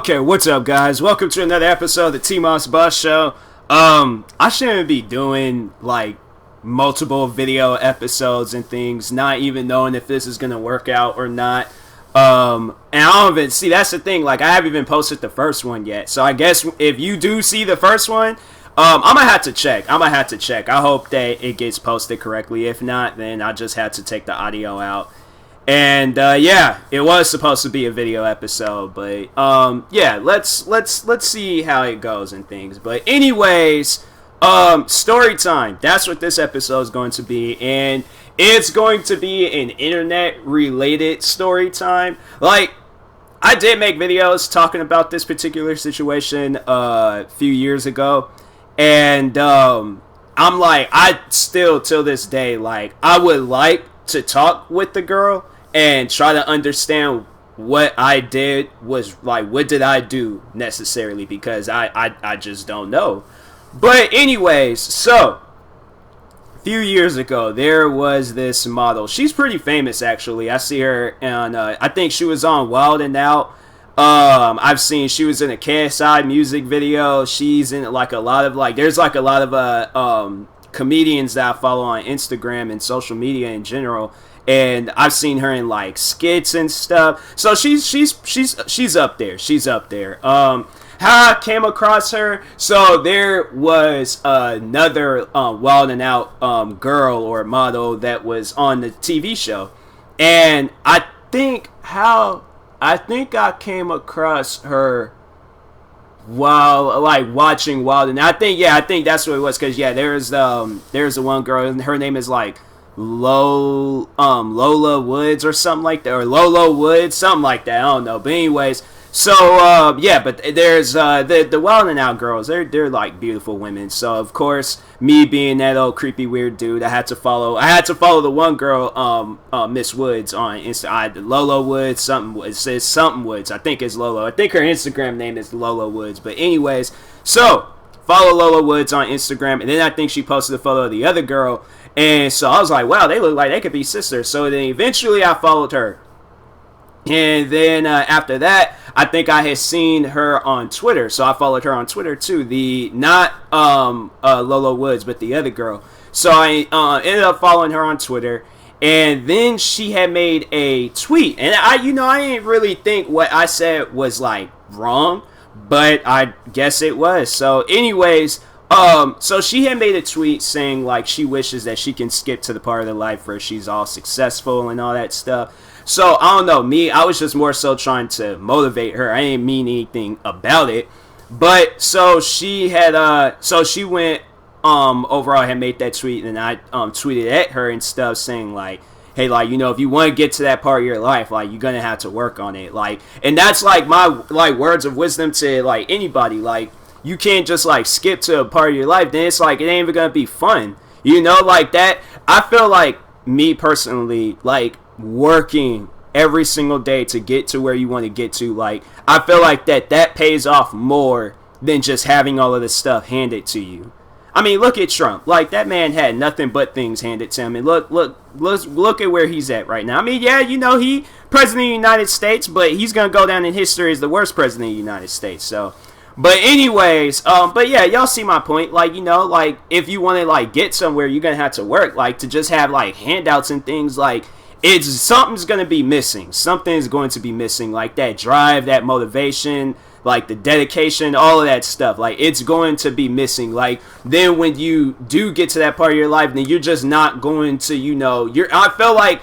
Okay, what's up, guys? Welcome to another episode of the TMossBoss show. I shouldn't be doing like multiple video episodes and things, not even knowing if this is gonna work out or not. And I don't even see, that's the thing. Like, I haven't even posted the first one yet, so I guess if you do see the first one, I'm gonna have to check. I hope that it gets posted correctly. If not, then I just had to take the audio out. And yeah, it was supposed to be a video episode, but yeah, let's see how it goes and things. But anyways, story time. That's what this episode is going to be, and it's going to be an internet related story time. Like, I did make videos talking about this particular situation a few years ago, and I'm like, I still till this day, like, I would like to talk with the girl and try to understand what I did was like, what did I do necessarily, because I just don't know. But anyways, so a few years ago there was this model. She's pretty famous actually. I see her on I think she was on Wild and Out. I've seen she was in a KSI music video. She's in like a lot of like, there's like a lot of comedians that I follow on Instagram and social media in general, and I've seen her in like skits and stuff. So she's up there. She's up there. How I came across her, so there was another Wild and Out girl or model that was on the TV show, and I think I came across her while like watching Wild and I think that's what it was, because yeah, there's the one girl and her name is like Lola Woods or something like that, or Lolo Woods, something like that, I don't know. But anyways, so yeah, but there's the Wild and Out girls, they're like beautiful women. So of course, me being that old creepy weird dude, I had to follow the one girl, Miss Woods on Insta. Lolo Woods, something, it says something Woods, I think it's Lolo. I think her Instagram name is Lolo Woods. But anyways, so follow Lola Woods on Instagram, and then I think she posted a photo of the other girl, and so I was like, wow, they look like they could be sisters. So then eventually I followed her, and then after that, I think I had seen her on Twitter, so I followed her on Twitter too. The not Lola Woods, but the other girl. So I ended up following her on Twitter, and then she had made a tweet, and I didn't really think what I said was like wrong, but I guess it was. So anyways, so she had made a tweet saying like she wishes that she can skip to the part of her life where she's all successful and all that stuff. So I don't know, I was just more so trying to motivate her. I didn't mean anything about it. But so she had she went overall had made that tweet, and I tweeted at her and stuff saying like, hey, like, if you want to get to that part of your life, like, you're gonna have to work on it. Like, and that's like my like words of wisdom to like anybody. Like, you can't just like skip to a part of your life, then it's like it ain't even gonna be fun, like that. I feel like, me personally, like, working every single day to get to where you want to get to, like, I feel like that pays off more than just having all of this stuff handed to you. I mean, look at Trump. Like, that man had nothing but things handed to him, and look at where he's at right now. I mean, yeah, he president of the United States, but he's gonna go down in history as the worst president of the United States. So, but anyways, but yeah, y'all see my point. Like, like, if you want to like get somewhere, you're gonna have to work. Like, to just have like handouts and things, like, something's gonna be missing. Something's going to be missing, like that drive, that motivation, like the dedication, all of that stuff. Like, it's going to be missing. Like, then when you do get to that part of your life, then you're just not going to, I feel like,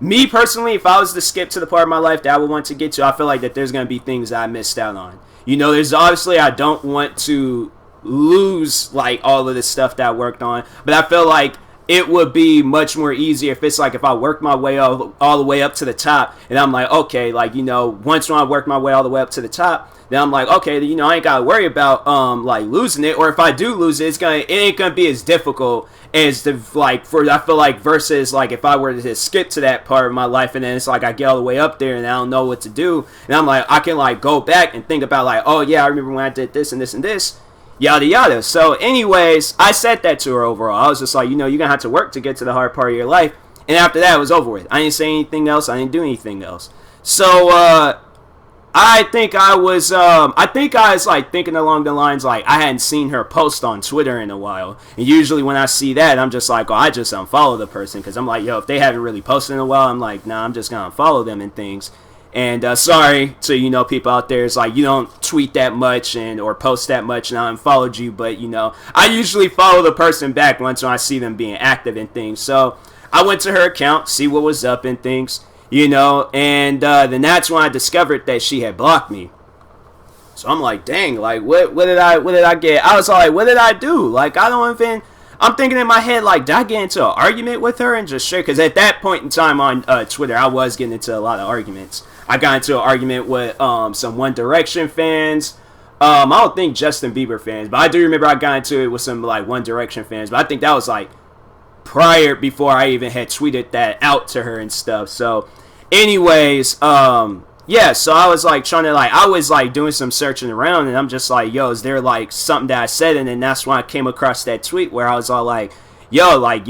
me personally, if I was to skip to the part of my life that I would want to get to, I feel like that there's gonna be things that I missed out on. There's obviously, I don't want to lose like all of this stuff that I worked on, but I feel like it would be much more easier if it's like, if I worked my way all the way up to the top, and I'm like, okay, like, once when I work my way all the way up to the top, then I'm like, okay, I ain't gotta worry about like losing it, or if I do lose it, it ain't gonna be as difficult as I feel like, versus like if I were to just skip to that part of my life, and then it's like I get all the way up there and I don't know what to do, and I'm like, I can like go back and think about like, oh yeah, I remember when I did this and this and this, yada yada. So anyways, I said that to her overall. I was just like, you're gonna have to work to get to the hard part of your life, and after that it was over with. I didn't say anything else, I didn't do anything else. So I think I was like thinking along the lines like I hadn't seen her post on Twitter in a while, and usually when I see that, I'm just like, oh, I just unfollow the person because I'm like, yo, if they haven't really posted in a while, I'm like, nah, I'm just gonna unfollow them and things. And sorry to people out there, it's like you don't tweet that much and or post that much, and I unfollowed you, but I usually follow the person back once when I see them being active and things. So I went to her account, see what was up and things. And then that's when I discovered that she had blocked me. So I'm like, dang, like what did I get? I was like, what did I do? Like I'm thinking in my head, like, did I get into an argument with her and just share? Because at that point in time on Twitter, I was getting into a lot of arguments. I got into an argument with some One Direction fans. I don't think Justin Bieber fans, but I do remember I got into it with some like One Direction fans. But I think that was like before I even had tweeted that out to her and stuff. So anyways, yeah, so I was like trying to I was like doing some searching around, and I'm just like, yo, is there like something that I said? And then that's when I came across that tweet where I was all like, yo, like,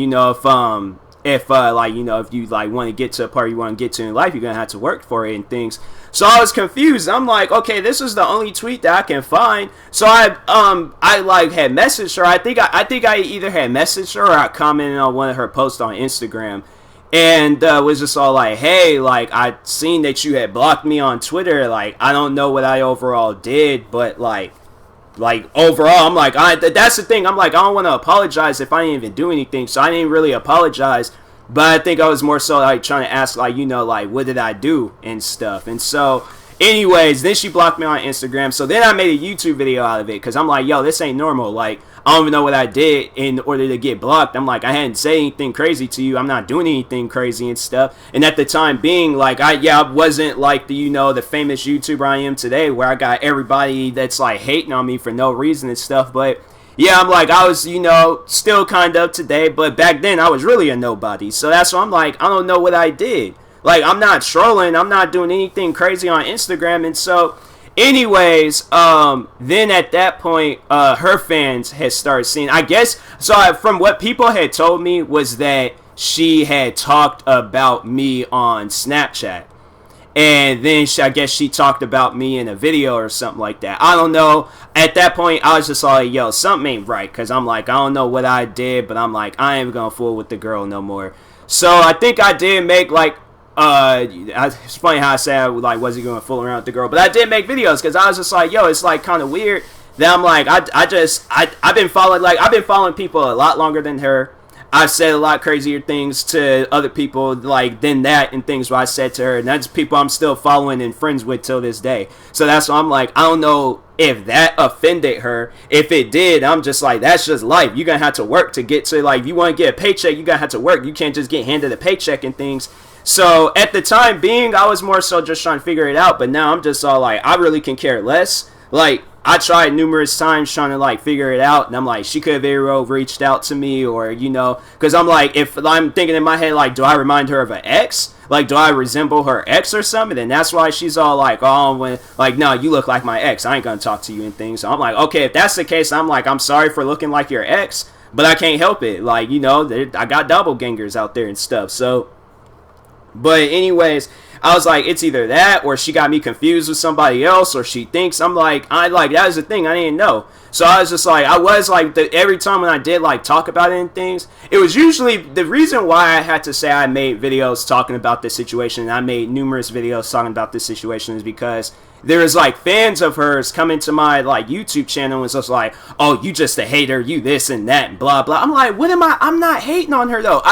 if you like want to get to a part you want to get to in life, you're gonna have to work for it and things. So I was confused. I'm like, okay, this is the only tweet that I can find. So I like had messaged her. I think I either had messaged her or I commented on one of her posts on Instagram, and was just all like, hey, like, I seen that you had blocked me on Twitter. Like, I don't know what I overall did, but like overall, I'm like, that's the thing. I'm like, I don't want to apologize if I didn't even do anything, so I didn't really apologize. But I think I was more so like trying to ask, like, like, what did I do and stuff. And so, anyways, then she blocked me on Instagram. So then I made a YouTube video out of it because I'm like, yo, this ain't normal. Like, I don't even know what I did in order to get blocked. I'm like, I hadn't said anything crazy to you. I'm not doing anything crazy and stuff. And at the time being, like, I wasn't like the famous YouTuber I am today, where I got everybody that's like hating on me for no reason and stuff. But yeah, I'm like, I was, still kind of today, but back then I was really a nobody. So that's why I'm like, I don't know what I did. Like, I'm not trolling, I'm not doing anything crazy on Instagram. And so, anyways, then at that point, her fans had started seeing, I guess, so from what people had told me was that she had talked about me on Snapchat. And then I guess she talked about me in a video or something like that. I don't know. At that point, I was just like, yo, something ain't right. Because I'm like, I don't know what I did, but I'm like, I ain't going to fool with the girl no more. So I think I did make like, it's funny how I said I like wasn't going to fool around with the girl. But I did make videos because I was just like, yo, it's like kind of weird. Then I'm like, I've been following people a lot longer than her. I've said a lot crazier things to other people like than that and things what I said to her, and that's people I'm still following and friends with till this day. So that's why I'm like, I don't know if that offended her. If it did, I'm just like, that's just life. You're gonna have to work to get to, like, if you want to get a paycheck, you're gonna have to work. You can't just get handed a paycheck and things. So at the time being, I was more so just trying to figure it out, but now I'm just all like, I really can care less. Like, I tried numerous times trying to like figure it out, and I'm like, she could have very well reached out to me, or because I'm like, if I'm thinking in my head like, do I remind her of an ex? Like, do I resemble her ex or something? And that's why she's all like, oh, no, you look like my ex. I ain't gonna talk to you and things. So I'm like, okay, if that's the case, I'm like, I'm sorry for looking like your ex, but I can't help it. Like, I got doppelgangers out there and stuff. So, but anyways, I was like, it's either that or she got me confused with somebody else, or she thinks that was the thing, I didn't know. So I was just like, every time when I did like talk about it and things, it was usually the reason why I had to say I made videos talking about this situation, and I made numerous videos talking about this situation, is because there was like fans of hers coming to my like YouTube channel and was just like, oh, you just a hater, you this and that and blah blah. I'm like, I'm not hating on her though.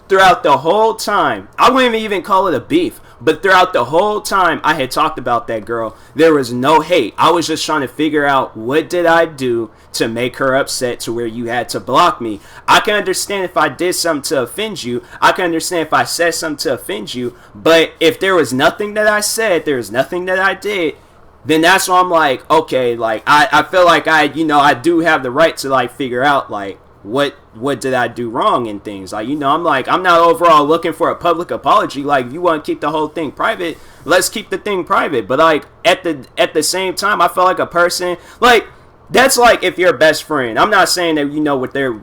Throughout the whole time, I wouldn't even call it a beef, but throughout the whole time I had talked about that girl, there was no hate. I was just trying to figure out, what did I do to make her upset to where you had to block me? I can understand if I did something to offend you. I can understand if I said something to offend you. But if there was nothing that I said, there was nothing that I did, then that's why I'm like, okay, like, I feel like I do have the right to like figure out like, what did I do wrong and things. Like, I'm like, I'm not overall looking for a public apology. Like, if you want to keep the whole thing private, let's keep the thing private. But like, at the same time, I felt like a person, like, That's like if you're a best friend. I'm not saying that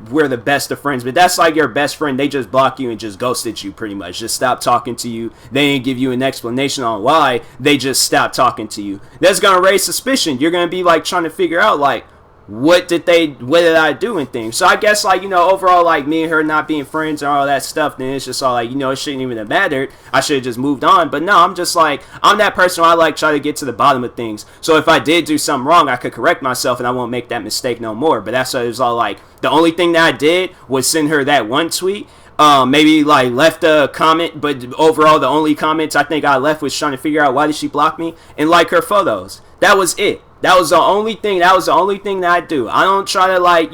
we're the best of friends, but that's like your best friend. They just block you and just ghosted you, pretty much. Just stop talking to you. They didn't give you an explanation on why. They just stopped talking to you. That's gonna raise suspicion. You're gonna be like trying to figure out like what did I do and things. So I guess like overall, like me and her not being friends and all that stuff, then it's just all like it shouldn't even have mattered. I should have just moved on. But no, I'm just like, I'm that person where I like try to get to the bottom of things. So if I did do something wrong, I could correct myself and I won't make that mistake no more. But that's what it was all like. The only thing that I did was send her that one tweet. Maybe like left a comment, but overall the only comments I think I left was trying to figure out why did she block me and like her photos. That was it. That was the only thing. That was the only thing that I do. I don't try to like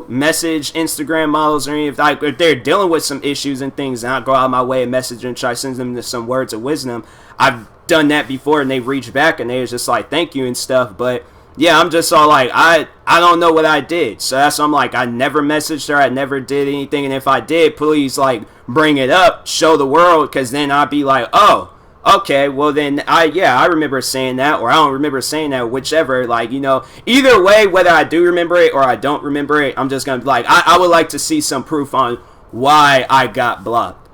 message Instagram models or anything. Like if they're dealing with some issues and things, and I go out my way and message and try to send them some words of wisdom. I've done that before, and they've reached back and they was just like thank you and stuff. But yeah, I'm just all like I don't know what I did. So that's why I'm like I never messaged her. I never did anything. And if I did, please like bring it up, show the world, because then I'd be like, oh. Okay, well then, I remember saying that, or I don't remember saying that, whichever, like, either way, whether I do remember it or I don't remember it, I'm just gonna be like, I would like to see some proof on why I got blocked.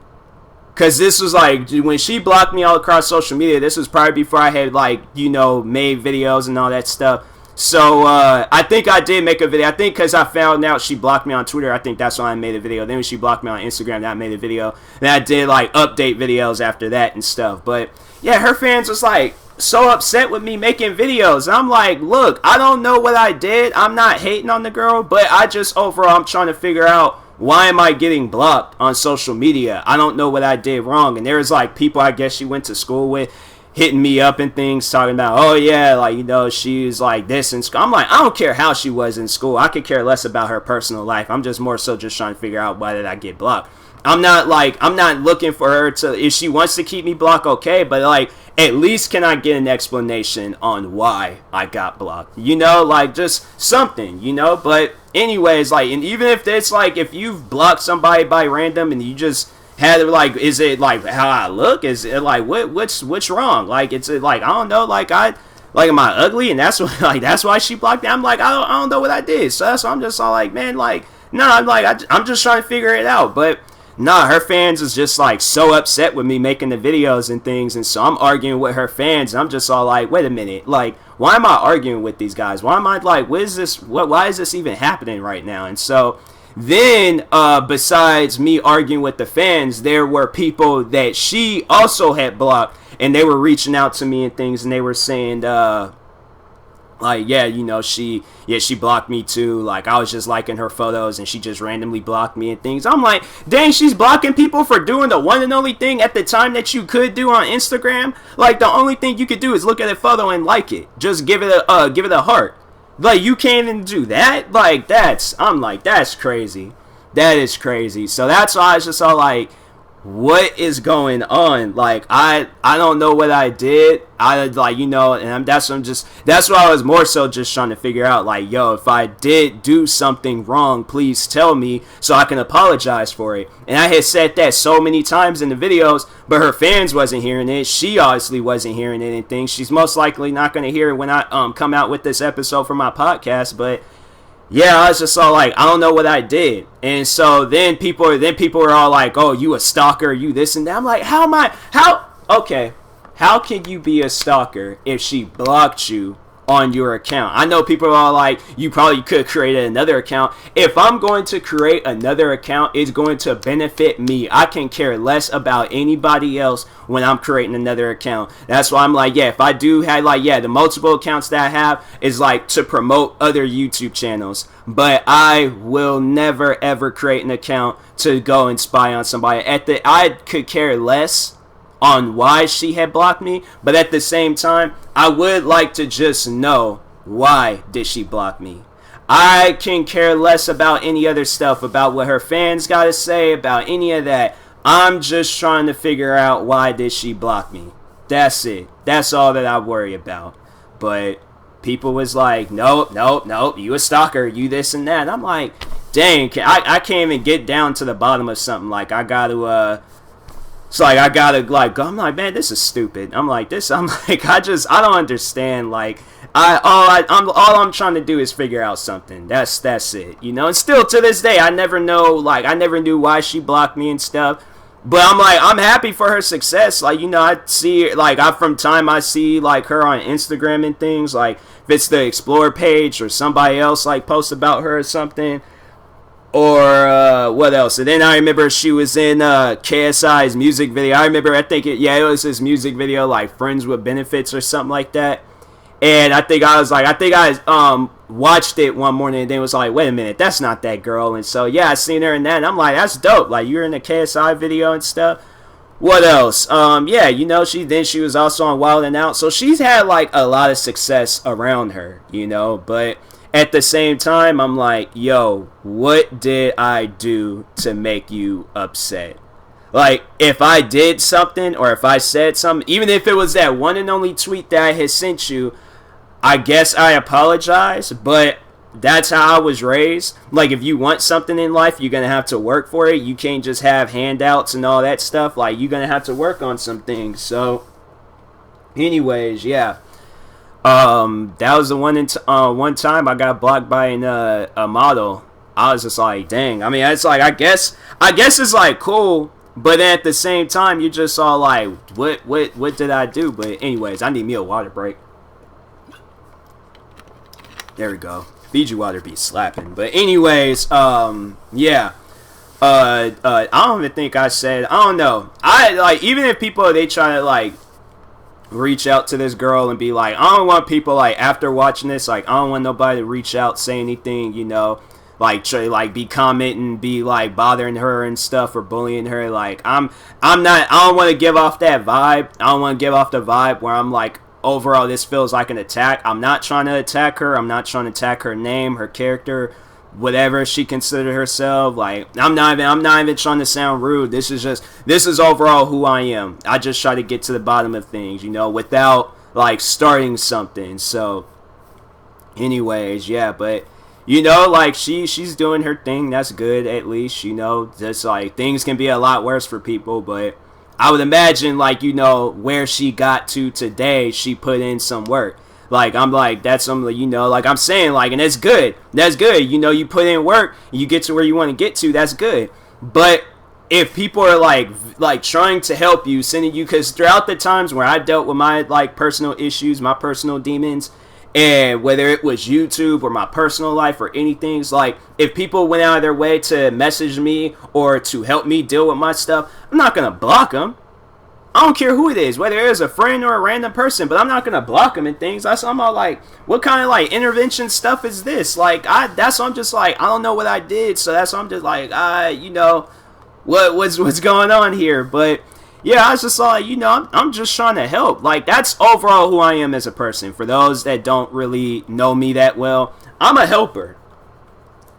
Because this was like, when she blocked me all across social media, this was probably before I had, like, made videos and all that stuff. So, I think I did make a video. I think because I found out she blocked me on Twitter, I think that's why I made a video. Then when she blocked me on Instagram, that I made a video. Then I did, like, update videos after that and stuff. But, yeah, her fans was, like, so upset with me making videos. And I'm like, look, I don't know what I did. I'm not hating on the girl. But I just, overall, I'm trying to figure out why am I getting blocked on social media. I don't know what I did wrong. And there's, like, people I guess she went to school with hitting me up and things, talking about, oh yeah, like, she's like this in school. I'm like, I don't care how she was in school. I could care less about her personal life. I'm just more so just trying to figure out why did I get blocked. I'm not looking for her to, if she wants to keep me blocked, okay, but like, at least can I get an explanation on why I got blocked? Like just something, but anyways, like, and even if it's like, if you've blocked somebody by random and you just had it, like, is it like how I look? Is it like what's wrong? Like, it's like, I don't know, like am I ugly? And that's what, like, that's why she blocked me. I'm like, I don't know what I did. So that's why I'm just all like, man, like, no, I'm like, I'm just trying to figure it out. But nah, her fans is just like so upset with me making the videos and things, and so I'm arguing with her fans, and I'm just all like, wait a minute, like, why am I arguing with these guys? Why am I like, what is this? Why is this even happening right now? And so then, besides me arguing with the fans, there were people that she also had blocked, and they were reaching out to me and things, and they were saying, like, yeah, she blocked me too. Like, I was just liking her photos, and she just randomly blocked me and things. I'm like, dang, she's blocking people for doing the one and only thing at the time that you could do on Instagram. Like, the only thing you could do is look at a photo and like it. Just give it a heart. Like, you can't even do that? Like, I'm like, that's crazy. That is crazy. So that's why I was just all like, what is going on? Like, I don't know what I did. I, like, and that's what I was more so just trying to figure out. Like, yo, if I did do something wrong, please tell me so I can apologize for it. And I had said that so many times in the videos, but her fans wasn't hearing it. She obviously wasn't hearing it and things. She's most likely not going to hear it when I come out with this episode for my podcast, but yeah, I was just all like, I don't know what I did. And so then people were all like, oh, you a stalker, you this and that. I'm like, how can you be a stalker if she blocked you on your account? I know people are like, you probably could create another account. If I'm going to create another account, it's going to benefit me. I can care less about anybody else when I'm creating another account. That's why I'm like, yeah, if I do have, like, yeah, the multiple accounts that I have is like to promote other YouTube channels, but I will never ever create an account to go and spy on somebody. I could care less on why she had blocked me, but at the same time, I would like to just know, why did she block me? I can care less about any other stuff, about what her fans got to say, about any of that. I'm just trying to figure out, why did she block me? That's it. That's all that I worry about. But people was like, nope, you a stalker, you this and that. I'm like, dang, I can't even get down to the bottom of something. Like, I got to So like I gotta like I'm like, man, this is stupid. I'm like this. I'm like I don't understand. Like all I'm trying to do is figure out something. That's it. You know. And still to this day, I never know. Like I never knew why she blocked me and stuff. But I'm like I'm happy for her success. Like you know I see like I see like her on Instagram and things. Like if it's the Explore page or somebody else like posts about her or something. Or what else? And then I remember she was in KSI's music video. I remember, I think it was his music video, like Friends with Benefits or something like that. And I think I watched it one morning and then was like, wait a minute, that's not that girl. And so yeah, I seen her in that, and I'm like, that's dope. Like you're in the KSI video and stuff. What else? Yeah, you know, she was also on Wild and Out, so she's had like a lot of success around her, you know, but. At the same time, I'm like, yo, what did I do to make you upset? Like, if I did something or if I said something, even if it was that one and only tweet that I had sent you, I guess I apologize, but that's how I was raised. Like, if you want something in life, you're going to have to work for it. You can't just have handouts and all that stuff. Like, you're going to have to work on some things. So, anyways, yeah. That was the one time I got blocked by a model. I was just like, dang. I mean, it's like I guess it's like cool, but at the same time, you just all like, what did I do? But anyways, I need me a water break. There we go. Fiji water be slapping. But anyways, yeah. I don't even think I said. I don't know. I like even if people they try to like. Reach out to this girl and be like, I don't want people like after watching this, like I don't want nobody to reach out, say anything, you know, like try like be commenting, be like bothering her and stuff or bullying her. Like I don't want to give off that vibe. I don't want to give off the vibe where I'm like, overall this feels like an attack. I'm not trying to attack her. I'm not trying to attack her name, her character, whatever she considered herself. Like I'm not even trying to sound rude. This is overall who I am. I just try to get to the bottom of things, you know, without like starting something. So anyways, yeah, but you know, like she's doing her thing. That's good, at least, you know. Just like things can be a lot worse for people, but I would imagine like, you know, where she got to today, she put in some work. Like, I'm like, that's something, you know, like I'm saying, like, and that's good. That's good. You know, you put in work, you get to where you want to get to, that's good. But if people are like trying to help you, sending you, because throughout the times where I dealt with my like personal issues, my personal demons, and whether it was YouTube or my personal life or anything, it's like if people went out of their way to message me or to help me deal with my stuff, I'm not going to block them. I don't care who it is, whether it is a friend or a random person, but I'm not gonna block them and things. I'm all like, what kind of like intervention stuff is this? Like, that's why I'm just like, I don't know what I did, so that's why I'm just like, you know, what's going on here? But yeah, I was just like, you know, I'm just trying to help. Like, that's overall who I am as a person. For those that don't really know me that well, I'm a helper.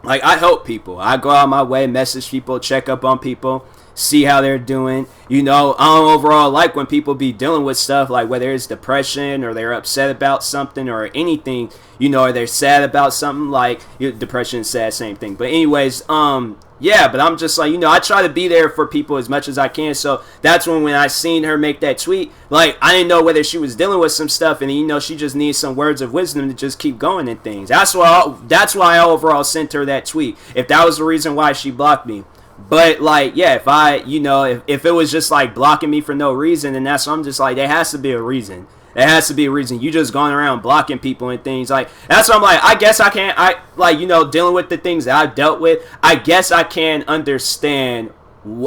Like, I help people. I go out my way, message people, check up on people, see how they're doing. You know, I don't overall like when people be dealing with stuff like whether it's depression or they're upset about something or anything, you know, or they're sad about something. Like, depression and sad, same thing. But anyways, yeah, but I'm just like, you know, I try to be there for people as much as I can. So that's when I seen her make that tweet, like, I didn't know whether she was dealing with some stuff and, you know, she just needs some words of wisdom to just keep going and things. That's why I overall sent her that tweet, if that was the reason why she blocked me. But like, yeah, if I, you know, if it was just like blocking me for no reason, then that's, I'm just like, there has to be a reason. There has to be a reason. You just going around blocking people and things. Like, that's what I'm like, I guess I can't, like, you know, dealing with the things that I've dealt with, I guess I can understand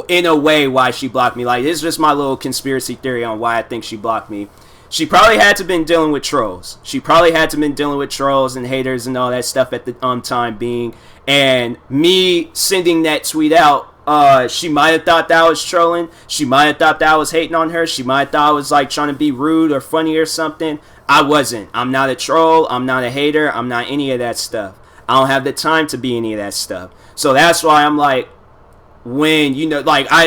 in a way why she blocked me. Like, it's just my little conspiracy theory on why I think she blocked me. She probably had to been dealing with trolls. She probably had to been dealing with trolls and haters and all that stuff at the time being. And me sending that tweet out, she might have thought that I was trolling. She might have thought that I was hating on her. She might have thought I was like trying to be rude or funny or something. I wasn't. I'm not a troll. I'm not a hater. I'm not any of that stuff. I don't have the time to be any of that stuff. So that's why I'm like, when, you know, like, but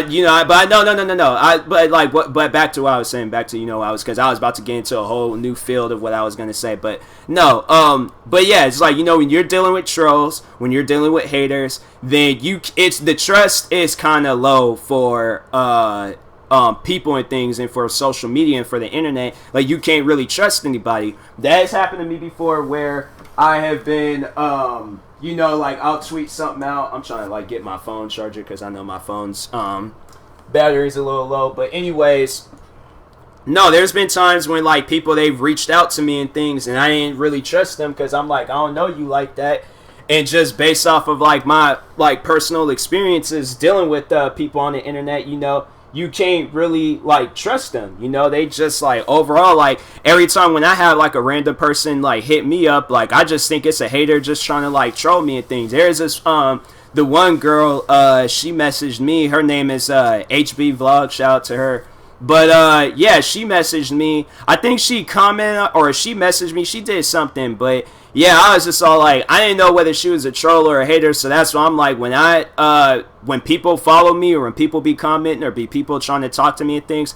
back to what I was saying, back to, you know, because I was about to get into a whole new field of what I was going to say, but no, but yeah, it's like, you know, when you're dealing with trolls, when you're dealing with haters, then the trust is kind of low for, people and things, and for social media and for the internet, like you can't really trust anybody. That has happened to me before, where I have been, you know, like I'll tweet something out. I'm trying to like get my phone charger because I know my phone's battery's a little low. But anyways, no, there's been times when like people, they've reached out to me and things, and I didn't really trust them because I'm like, I don't know you like that. And just based off of like my like personal experiences dealing with people on the internet, you know, you can't really like trust them. You know, they just like overall, like every time when I have like a random person like hit me up, like I just think it's a hater just trying to like troll me and things. There's this the one girl, she messaged me. Her name is HB Vlog. Shout out to her. But yeah, she messaged me. I think she commented or she messaged me. She did something, but yeah, I was just all like, I didn't know whether she was a troll or a hater. So that's why I'm like, when people follow me or when people be commenting or be people trying to talk to me and things,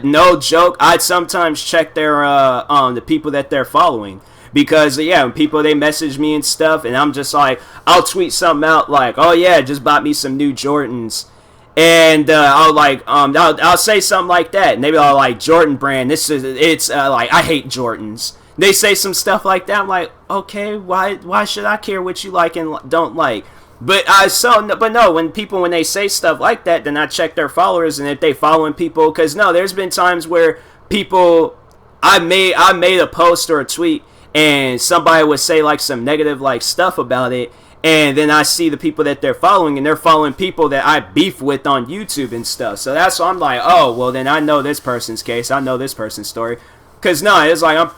no joke, I'd sometimes check their the people that they're following. Because yeah, when people, they message me and stuff, and I'm just like, I'll tweet something out like, oh yeah, just bought me some new Jordans. And I'll say something like that, and they be all like, Jordan brand, it's like, I hate Jordans. They say some stuff like that. I'm like, okay, why should I care what you like and don't like? But no, when they say stuff like that, then I check their followers, and if they following people, because no, there's been times where people, I made a post or a tweet, and somebody would say like some negative like stuff about it, and then I see the people that they're following, and they're following people that I beef with on YouTube and stuff. So that's why I'm like, oh, well then I know this person's case, I know this person's story. Cause no, it's like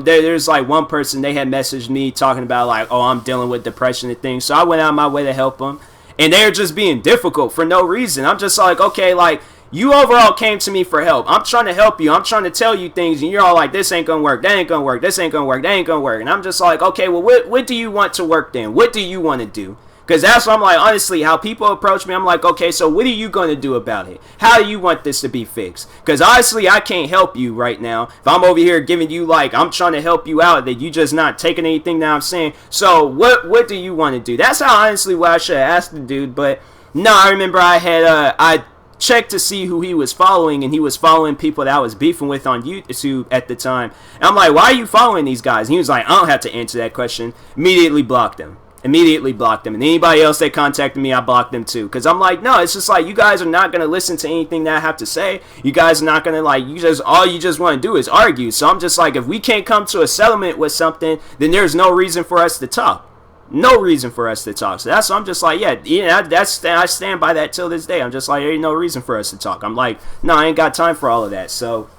there's like one person, they had messaged me talking about like, oh, I'm dealing with depression and things. So I went out of my way to help them, and they're just being difficult for no reason. I'm just like, okay, like you overall came to me for help. I'm trying to help you. I'm trying to tell you things, and you're all like, this ain't gonna work. That ain't gonna work. This ain't gonna work. That ain't gonna work. And I'm just like, okay, well, what do you want to work then? What do you want to do? Because that's what I'm like, honestly, how people approach me, I'm like, okay, so what are you going to do about it? How do you want this to be fixed? Because honestly, I can't help you right now. If I'm over here giving you, like, I'm trying to help you out, that you just not taking anything that I'm saying. So what do you want to do? That's how, honestly, what I should have asked the dude. But no, I remember I checked to see who he was following, and he was following people that I was beefing with on YouTube at the time. And I'm like, why are you following these guys? And he was like, I don't have to answer that question. Immediately blocked them. And anybody else that contacted me, I blocked them too. Because I'm like, no, it's just like, you guys are not going to listen to anything that I have to say. You guys are not going to, like, all you just want to do is argue. So I'm just like, if we can't come to a settlement with something, then there's no reason for us to talk. No reason for us to talk. So that's, I'm just like, yeah, I stand by that till this day. I'm just like, there ain't no reason for us to talk. I'm like, no, I ain't got time for all of that. So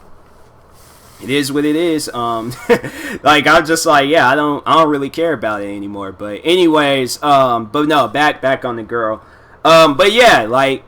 it is what it is. Like, I'm just like, yeah, I don't really care about it anymore. But anyways, but no, back on the girl. But yeah, like,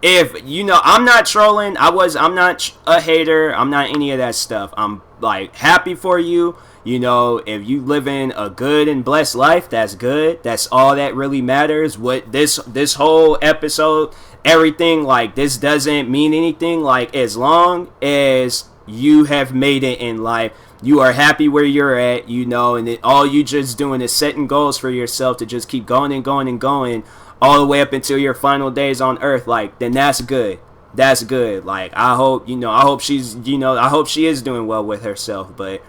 if you know, I'm not trolling. I'm not a hater. I'm not any of that stuff. I'm like happy for you. You know, if you live in a good and blessed life, that's good. That's all that really matters. What this whole episode, everything, like, this doesn't mean anything. Like, as long as you have made it in life, you are happy where you're at, you know, and all you just doing is setting goals for yourself to just keep going and going and going all the way up until your final days on earth, like, then that's good. That's good. Like, I hope she is doing well with herself. But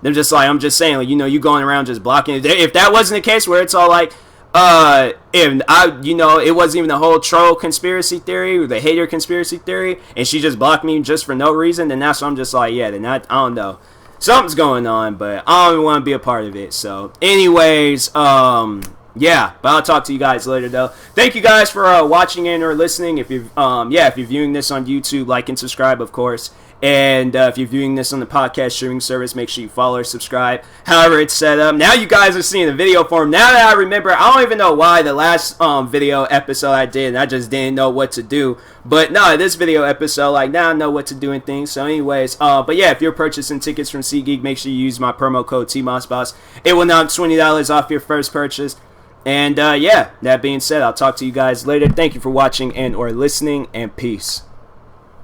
I'm just saying, like, you know, you going around just blocking it. If that wasn't the case, where it's all like, it wasn't even the whole troll conspiracy theory or the hater conspiracy theory, and she just blocked me just for no reason, then that's what I'm just like, yeah, then I don't know. Something's going on, but I don't even want to be a part of it. So anyways, yeah, but I'll talk to you guys later though. Thank you guys for watching in or listening. If you're if you're viewing this on YouTube, like and subscribe, of course. And if you're viewing this on the podcast streaming service, make sure you follow or subscribe. However it's set up. Now you guys are seeing the video form. Now that I remember, I don't even know why the last video episode I did, and I just didn't know what to do. But no, this video episode, like, now I know what to do and things. So anyways, but yeah, if you're purchasing tickets from SeatGeek, make sure you use my promo code TMossBoss. It will knock $20 off your first purchase. And yeah, that being said, I'll talk to you guys later. Thank you for watching and or listening, and peace.